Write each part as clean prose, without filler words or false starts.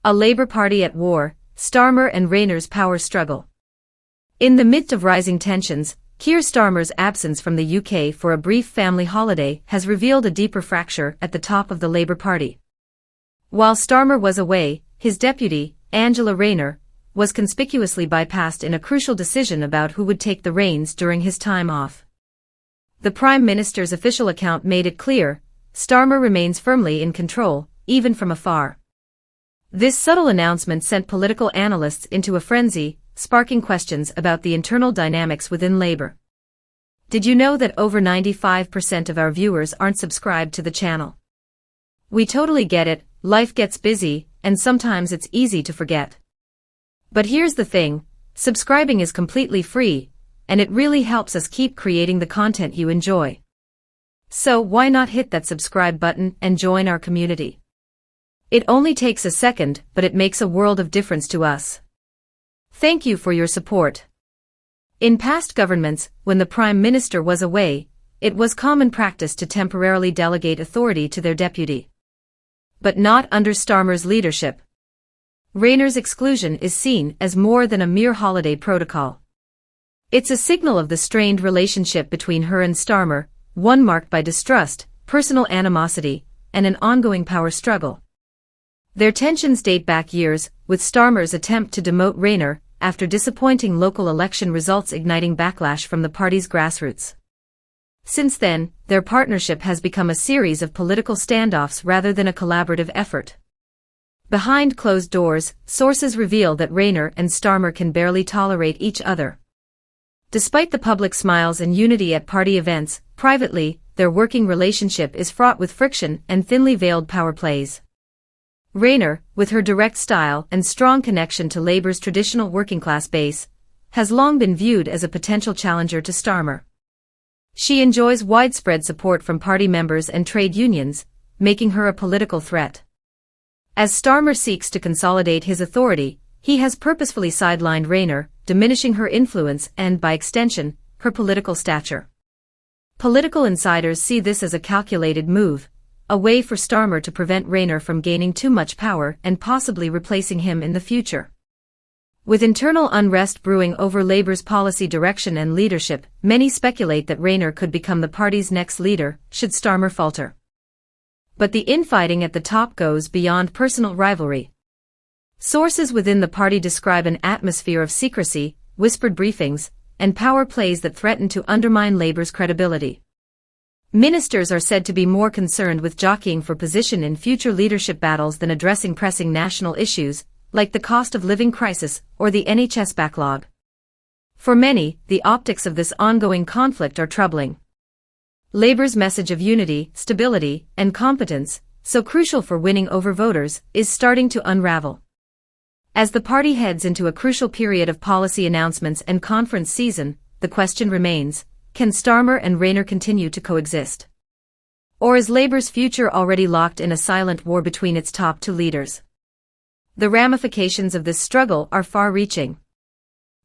A Labour Party at war, Starmer and Rayner's power struggle. In the midst of rising tensions, Keir Starmer's absence from the UK for a brief family holiday has revealed a deeper fracture at the top of the Labour Party. While Starmer was away, his deputy, Angela Rayner, was conspicuously bypassed in a crucial decision about who would take the reins during his time off. The Prime Minister's official account made it clear, Starmer remains firmly in control, even from afar. This subtle announcement sent political analysts into a frenzy, sparking questions about the internal dynamics within Labour. Did you know that over 95% of our viewers aren't subscribed to the channel? We totally get it, life gets busy, and sometimes it's easy to forget. But here's the thing, subscribing is completely free, and it really helps us keep creating the content you enjoy. So why not hit that subscribe button and join our community? It only takes a second, but it makes a world of difference to us. Thank you for your support. In past governments, when the Prime Minister was away, it was common practice to temporarily delegate authority to their deputy. But not under Starmer's leadership. Rayner's exclusion is seen as more than a mere holiday protocol. It's a signal of the strained relationship between her and Starmer, one marked by distrust, personal animosity, and an ongoing power struggle. Their tensions date back years, with Starmer's attempt to demote Rayner after disappointing local election results igniting backlash from the party's grassroots. Since then, their partnership has become a series of political standoffs rather than a collaborative effort. Behind closed doors, sources reveal that Rayner and Starmer can barely tolerate each other. Despite the public smiles and unity at party events, privately, their working relationship is fraught with friction and thinly veiled power plays. Rayner, with her direct style and strong connection to Labour's traditional working-class base, has long been viewed as a potential challenger to Starmer. She enjoys widespread support from party members and trade unions, making her a political threat. As Starmer seeks to consolidate his authority, he has purposefully sidelined Rayner, diminishing her influence and, by extension, her political stature. Political insiders see this as a calculated move, a way for Starmer to prevent Rayner from gaining too much power and possibly replacing him in the future. With internal unrest brewing over Labour's policy direction and leadership, many speculate that Rayner could become the party's next leader, should Starmer falter. But the infighting at the top goes beyond personal rivalry. Sources within the party describe an atmosphere of secrecy, whispered briefings, and power plays that threaten to undermine Labour's credibility. Ministers are said to be more concerned with jockeying for position in future leadership battles than addressing pressing national issues, like the cost of living crisis or the NHS backlog. For many, the optics of this ongoing conflict are troubling. Labour's message of unity, stability, and competence, so crucial for winning over voters, is starting to unravel. As the party heads into a crucial period of policy announcements and conference season, the question remains, can Starmer and Rayner continue to coexist? Or is Labour's future already locked in a silent war between its top two leaders? The ramifications of this struggle are far-reaching.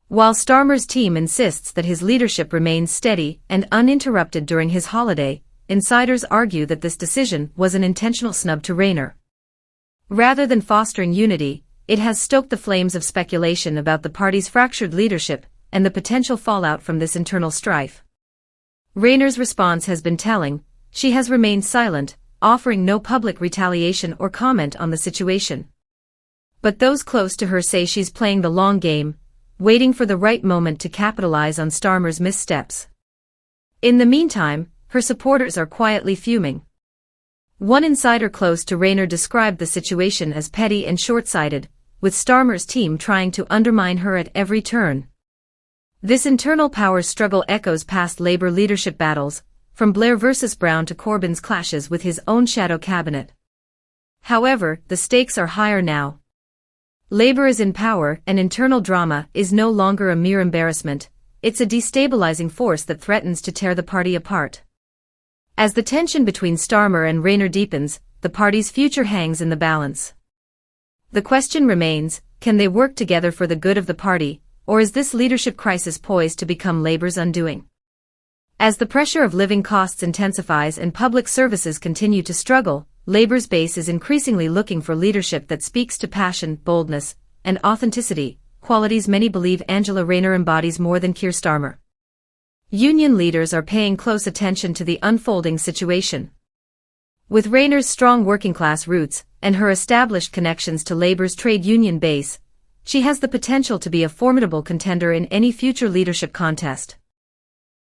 While Starmer's team insists that his leadership remains steady and uninterrupted during his holiday, insiders argue that this decision was an intentional snub to Rayner. Rather than fostering unity, it has stoked the flames of speculation about the party's fractured leadership and the potential fallout from this internal strife. Rayner's response has been telling. She has remained silent, offering no public retaliation or comment on the situation. But those close to her say she's playing the long game, waiting for the right moment to capitalize on Starmer's missteps. In the meantime, her supporters are quietly fuming. One insider close to Rayner described the situation as petty and short-sighted, with Starmer's team trying to undermine her at every turn. This internal power struggle echoes past Labour leadership battles, from Blair versus Brown to Corbyn's clashes with his own shadow cabinet. However, the stakes are higher now. Labour is in power, and internal drama is no longer a mere embarrassment, it's a destabilizing force that threatens to tear the party apart. As the tension between Starmer and Rayner deepens, the party's future hangs in the balance. The question remains, can they work together for the good of the party, or is this leadership crisis poised to become Labour's undoing? As the pressure of living costs intensifies and public services continue to struggle, Labour's base is increasingly looking for leadership that speaks to passion, boldness, and authenticity, qualities many believe Angela Rayner embodies more than Keir Starmer. Union leaders are paying close attention to the unfolding situation. With Rayner's strong working-class roots and her established connections to Labour's trade union base, she has the potential to be a formidable contender in any future leadership contest.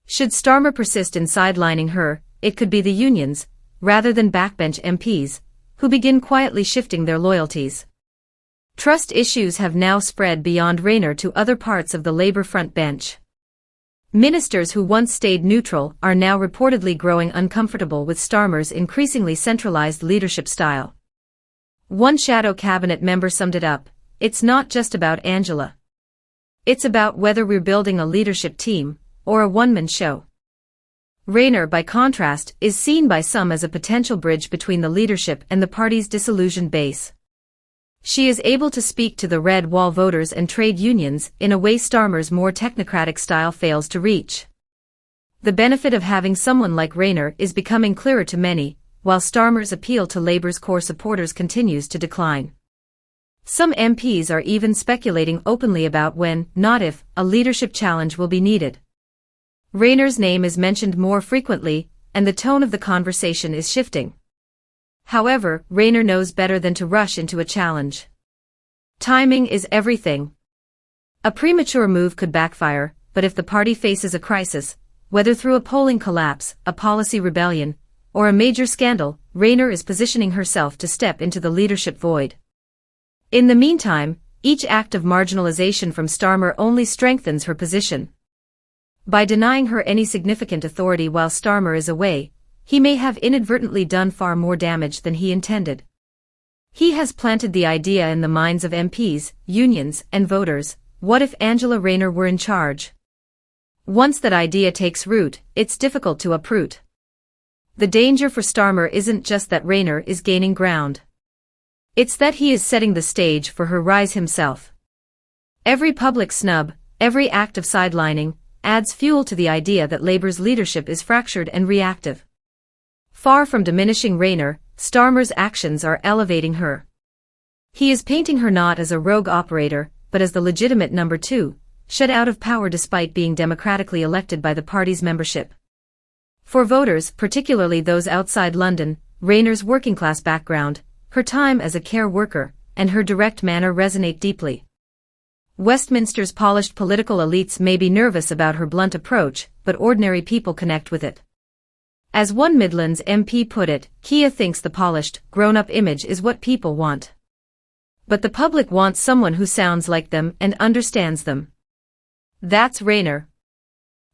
Should Starmer persist in sidelining her, it could be the unions, rather than backbench MPs, who begin quietly shifting their loyalties. Trust issues have now spread beyond Rayner to other parts of the Labour front bench. Ministers who once stayed neutral are now reportedly growing uncomfortable with Starmer's increasingly centralized leadership style. One shadow cabinet member summed it up: "It's not just about Angela. It's about whether we're building a leadership team or a one-man show." Rayner, by contrast, is seen by some as a potential bridge between the leadership and the party's disillusioned base. She is able to speak to the red wall voters and trade unions in a way Starmer's more technocratic style fails to reach. The benefit of having someone like Rayner is becoming clearer to many, while Starmer's appeal to Labour's core supporters continues to decline. Some MPs are even speculating openly about when, not if, a leadership challenge will be needed. Rayner's name is mentioned more frequently, and the tone of the conversation is shifting. However, Rayner knows better than to rush into a challenge. Timing is everything. A premature move could backfire, but if the party faces a crisis, whether through a polling collapse, a policy rebellion, or a major scandal, Rayner is positioning herself to step into the leadership void. In the meantime, each act of marginalization from Starmer only strengthens her position. By denying her any significant authority while Starmer is away, he may have inadvertently done far more damage than he intended. He has planted the idea in the minds of MPs, unions, and voters: what if Angela Rayner were in charge? Once that idea takes root, it's difficult to uproot. The danger for Starmer isn't just that Rayner is gaining ground. It's that he is setting the stage for her rise himself. Every public snub, every act of sidelining, adds fuel to the idea that Labour's leadership is fractured and reactive. Far from diminishing Rayner, Starmer's actions are elevating her. He is painting her not as a rogue operator, but as the legitimate number two, shut out of power despite being democratically elected by the party's membership. For voters, particularly those outside London, Rayner's working-class background, her time as a care worker, and her direct manner resonate deeply. Westminster's polished political elites may be nervous about her blunt approach, but ordinary people connect with it. As one Midlands MP put it, "Keir thinks the polished, grown-up image is what people want. But the public wants someone who sounds like them and understands them." That's Rayner.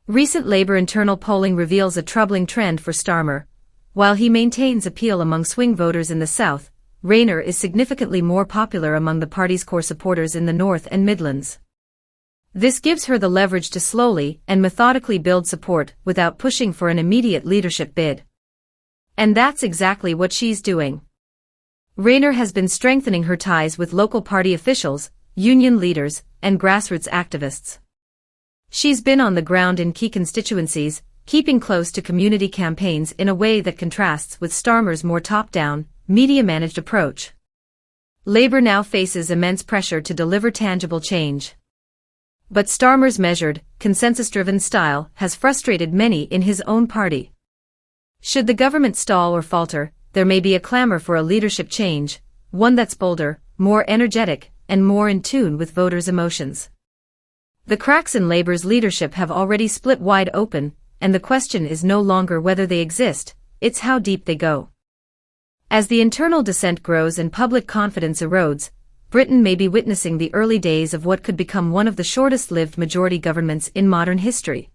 Recent Labour internal polling reveals a troubling trend for Starmer. While he maintains appeal among swing voters in the South, Rayner is significantly more popular among the party's core supporters in the North and Midlands. This gives her the leverage to slowly and methodically build support without pushing for an immediate leadership bid. And that's exactly what she's doing. Rayner has been strengthening her ties with local party officials, union leaders, and grassroots activists. She's been on the ground in key constituencies, keeping close to community campaigns in a way that contrasts with Starmer's more top-down, media-managed approach. Labour now faces immense pressure to deliver tangible change. But Starmer's measured, consensus-driven style has frustrated many in his own party. Should the government stall or falter, there may be a clamor for a leadership change, one that's bolder, more energetic, and more in tune with voters' emotions. The cracks in Labour's leadership have already split wide open, and the question is no longer whether they exist, it's how deep they go. As the internal dissent grows and public confidence erodes, Britain may be witnessing the early days of what could become one of the shortest-lived majority governments in modern history.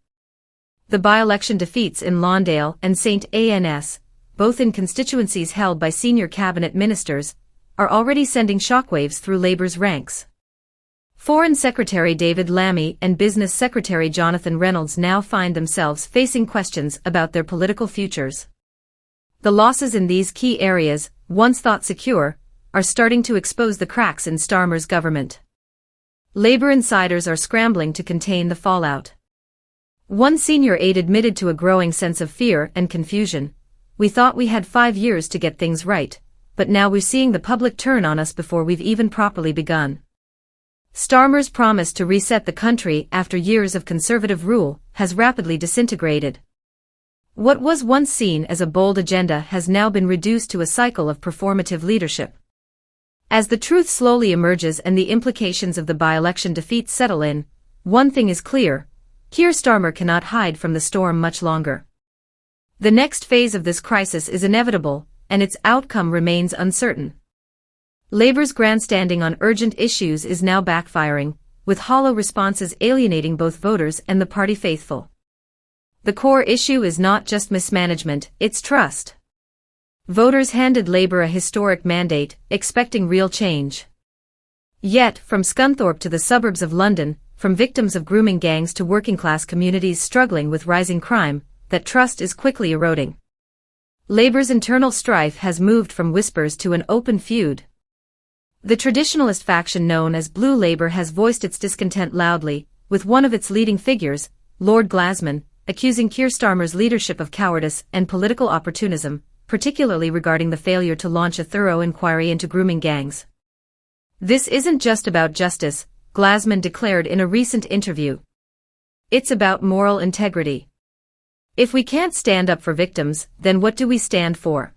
The by-election defeats in Lawndale and St Annes, both in constituencies held by senior cabinet ministers, are already sending shockwaves through Labour's ranks. Foreign Secretary David Lammy and Business Secretary Jonathan Reynolds now find themselves facing questions about their political futures. The losses in these key areas, once thought secure, are starting to expose the cracks in Starmer's government. Labour insiders are scrambling to contain the fallout. One senior aide admitted to a growing sense of fear and confusion. "We thought we had 5 years to get things right, but now we're seeing the public turn on us before we've even properly begun. Starmer's promise to reset the country after years of conservative rule has rapidly disintegrated. What was once seen as a bold agenda has now been reduced to a cycle of performative leadership. As the truth slowly emerges and the implications of the by-election defeat settle in, one thing is clear: Keir Starmer cannot hide from the storm much longer. The next phase of this crisis is inevitable, and its outcome remains uncertain. Labour's grandstanding on urgent issues is now backfiring, with hollow responses alienating both voters and the party faithful. The core issue is not just mismanagement, it's trust. Voters handed Labour a historic mandate, expecting real change. Yet, from Scunthorpe to the suburbs of London, from victims of grooming gangs to working-class communities struggling with rising crime, that trust is quickly eroding. Labour's internal strife has moved from whispers to an open feud. The traditionalist faction known as Blue Labour has voiced its discontent loudly, with one of its leading figures, Lord Glasman, accusing Keir Starmer's leadership of cowardice and political opportunism, particularly regarding the failure to launch a thorough inquiry into grooming gangs. "This isn't just about justice," Glasman declared in a recent interview. "It's about moral integrity. If we can't stand up for victims, then what do we stand for?"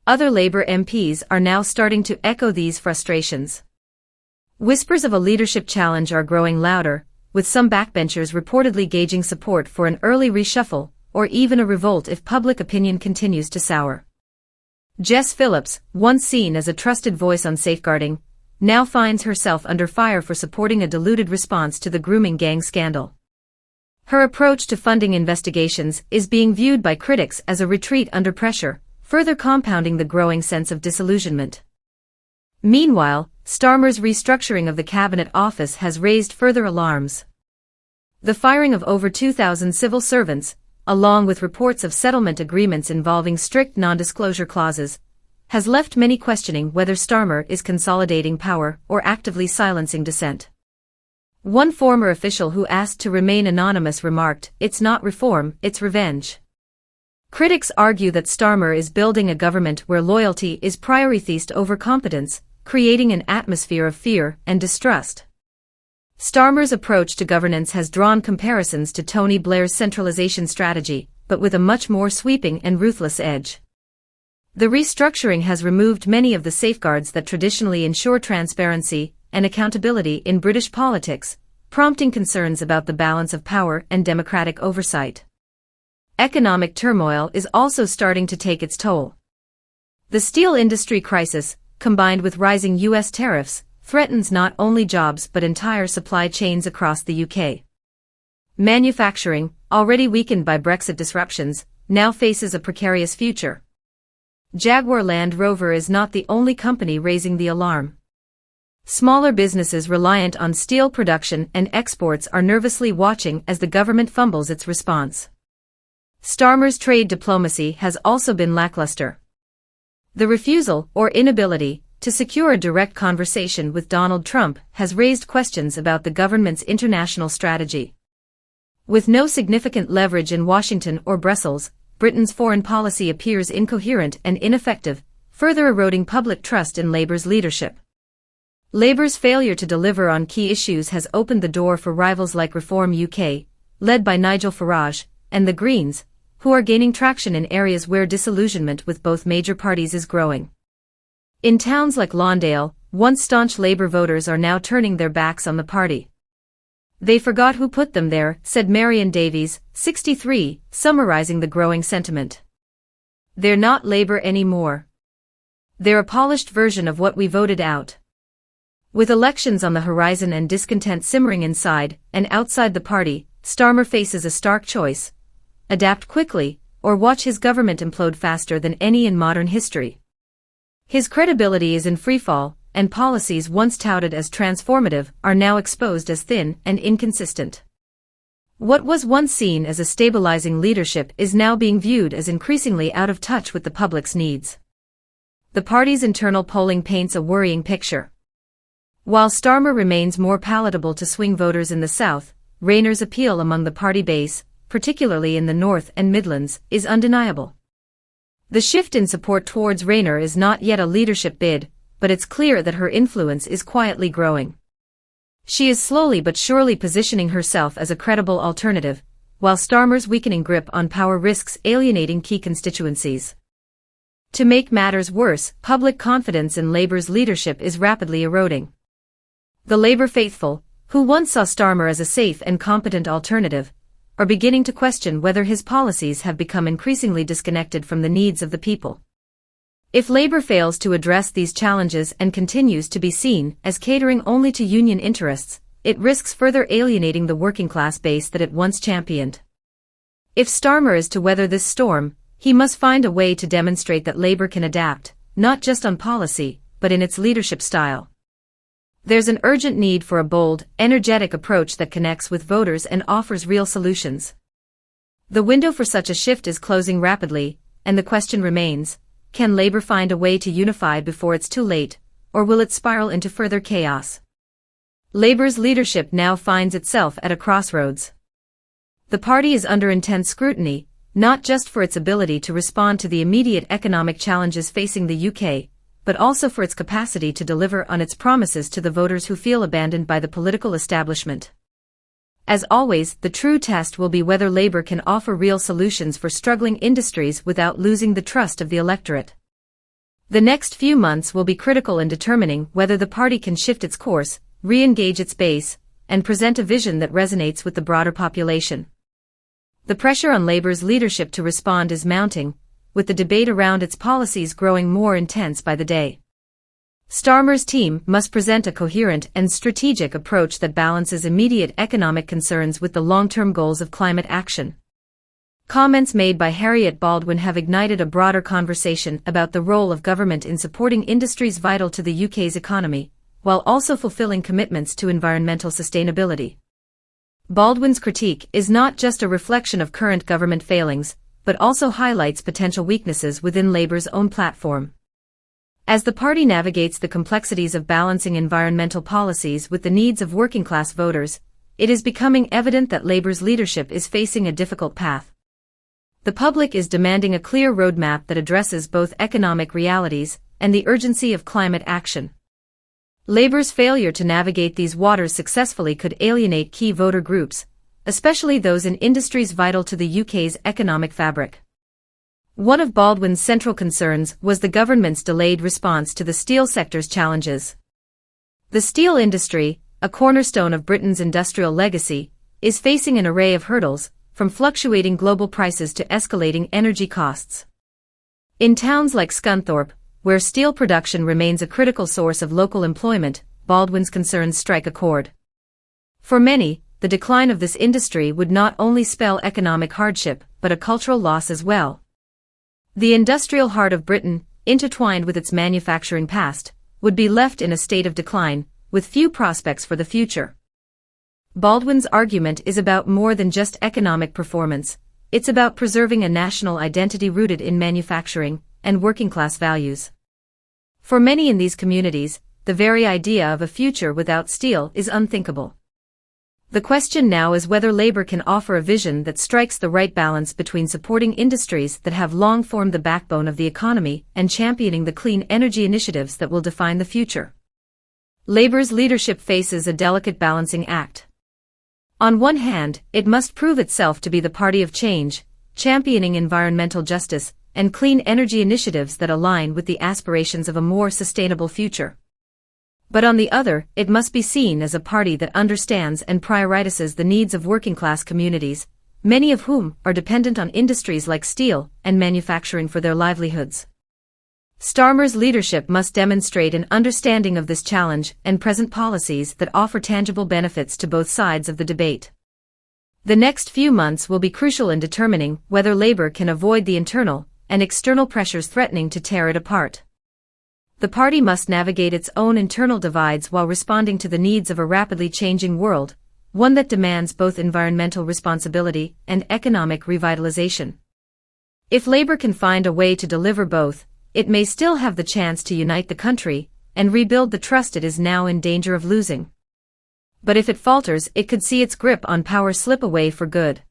Other Labour MPs are now starting to echo these frustrations. Whispers of a leadership challenge are growing louder, with some backbenchers reportedly gauging support for an early reshuffle, or even a revolt if public opinion continues to sour. Jess Phillips, once seen as a trusted voice on safeguarding, now finds herself under fire for supporting a diluted response to the grooming gang scandal. Her approach to funding investigations is being viewed by critics as a retreat under pressure, further compounding the growing sense of disillusionment. Meanwhile, Starmer's restructuring of the Cabinet Office has raised further alarms. The firing of over 2,000 civil servants, along with reports of settlement agreements involving strict non-disclosure clauses, has left many questioning whether Starmer is consolidating power or actively silencing dissent. One former official who asked to remain anonymous remarked, "It's not reform, it's revenge." Critics argue that Starmer is building a government where loyalty is prioritized over competence, creating an atmosphere of fear and distrust. Starmer's approach to governance has drawn comparisons to Tony Blair's centralization strategy, but with a much more sweeping and ruthless edge. The restructuring has removed many of the safeguards that traditionally ensure transparency and accountability in British politics, prompting concerns about the balance of power and democratic oversight. Economic turmoil is also starting to take its toll. The steel industry crisis, combined with rising U.S. tariffs, threatens not only jobs but entire supply chains across the UK. Manufacturing, already weakened by Brexit disruptions, now faces a precarious future. Jaguar Land Rover is not the only company raising the alarm. Smaller businesses reliant on steel production and exports are nervously watching as the government fumbles its response. Starmer's trade diplomacy has also been lackluster. The refusal, or inability, to secure a direct conversation with Donald Trump has raised questions about the government's international strategy. With no significant leverage in Washington or Brussels, Britain's foreign policy appears incoherent and ineffective, further eroding public trust in Labour's leadership. Labour's failure to deliver on key issues has opened the door for rivals like Reform UK, led by Nigel Farage, and the Greens, who are gaining traction in areas where disillusionment with both major parties is growing. In towns like Lawndale, once staunch Labour voters are now turning their backs on the party. "They forgot who put them there," said Marion Davies, 63, summarising the growing sentiment. "They're not Labour anymore. They're a polished version of what we voted out." With elections on the horizon and discontent simmering inside and outside the party, Starmer faces a stark choice: adapt quickly, or watch his government implode faster than any in modern history. His credibility is in freefall, and policies once touted as transformative are now exposed as thin and inconsistent. What was once seen as a stabilizing leadership is now being viewed as increasingly out of touch with the public's needs. The party's internal polling paints a worrying picture. While Starmer remains more palatable to swing voters in the South, Rayner's appeal among the party base, particularly in the North and Midlands, is undeniable. The shift in support towards Rayner is not yet a leadership bid, but it's clear that her influence is quietly growing. She is slowly but surely positioning herself as a credible alternative, while Starmer's weakening grip on power risks alienating key constituencies. To make matters worse, public confidence in Labour's leadership is rapidly eroding. The Labour faithful, who once saw Starmer as a safe and competent alternative, are beginning to question whether his policies have become increasingly disconnected from the needs of the people. If Labour fails to address these challenges and continues to be seen as catering only to union interests, it risks further alienating the working class base that it once championed. If Starmer is to weather this storm, he must find a way to demonstrate that Labour can adapt, not just on policy, but in its leadership style. There's an urgent need for a bold, energetic approach that connects with voters and offers real solutions. The window for such a shift is closing rapidly, and the question remains, can Labour find a way to unify before it's too late, or will it spiral into further chaos? Labour's leadership now finds itself at a crossroads. The party is under intense scrutiny, not just for its ability to respond to the immediate economic challenges facing the UK, but also for its capacity to deliver on its promises to the voters who feel abandoned by the political establishment. As always, the true test will be whether Labour can offer real solutions for struggling industries without losing the trust of the electorate. The next few months will be critical in determining whether the party can shift its course, re-engage its base, and present a vision that resonates with the broader population. The pressure on Labour's leadership to respond is mounting, with the debate around its policies growing more intense by the day. Starmer's team must present a coherent and strategic approach that balances immediate economic concerns with the long-term goals of climate action. Comments made by Harriet Baldwin have ignited a broader conversation about the role of government in supporting industries vital to the UK's economy, while also fulfilling commitments to environmental sustainability. Baldwin's critique is not just a reflection of current government failings, but also highlights potential weaknesses within Labour's own platform. As the party navigates the complexities of balancing environmental policies with the needs of working-class voters, it is becoming evident that Labour's leadership is facing a difficult path. The public is demanding a clear roadmap that addresses both economic realities and the urgency of climate action. Labour's failure to navigate these waters successfully could alienate key voter groups, especially those in industries vital to the UK's economic fabric. One of Baldwin's central concerns was the government's delayed response to the steel sector's challenges. The steel industry, a cornerstone of Britain's industrial legacy, is facing an array of hurdles, from fluctuating global prices to escalating energy costs. In towns like Scunthorpe, where steel production remains a critical source of local employment, Baldwin's concerns strike a chord. For many, the decline of this industry would not only spell economic hardship, but a cultural loss as well. The industrial heart of Britain, intertwined with its manufacturing past, would be left in a state of decline, with few prospects for the future. Baldwin's argument is about more than just economic performance, it's about preserving a national identity rooted in manufacturing and working-class values. For many in these communities, the very idea of a future without steel is unthinkable. The question now is whether Labour can offer a vision that strikes the right balance between supporting industries that have long formed the backbone of the economy and championing the clean energy initiatives that will define the future. Labour's leadership faces a delicate balancing act. On one hand, it must prove itself to be the party of change, championing environmental justice and clean energy initiatives that align with the aspirations of a more sustainable future. But on the other, it must be seen as a party that understands and prioritizes the needs of working-class communities, many of whom are dependent on industries like steel and manufacturing for their livelihoods. Starmer's leadership must demonstrate an understanding of this challenge and present policies that offer tangible benefits to both sides of the debate. The next few months will be crucial in determining whether Labour can avoid the internal and external pressures threatening to tear it apart. The party must navigate its own internal divides while responding to the needs of a rapidly changing world, one that demands both environmental responsibility and economic revitalization. If Labour can find a way to deliver both, it may still have the chance to unite the country and rebuild the trust it is now in danger of losing. But if it falters, it could see its grip on power slip away for good.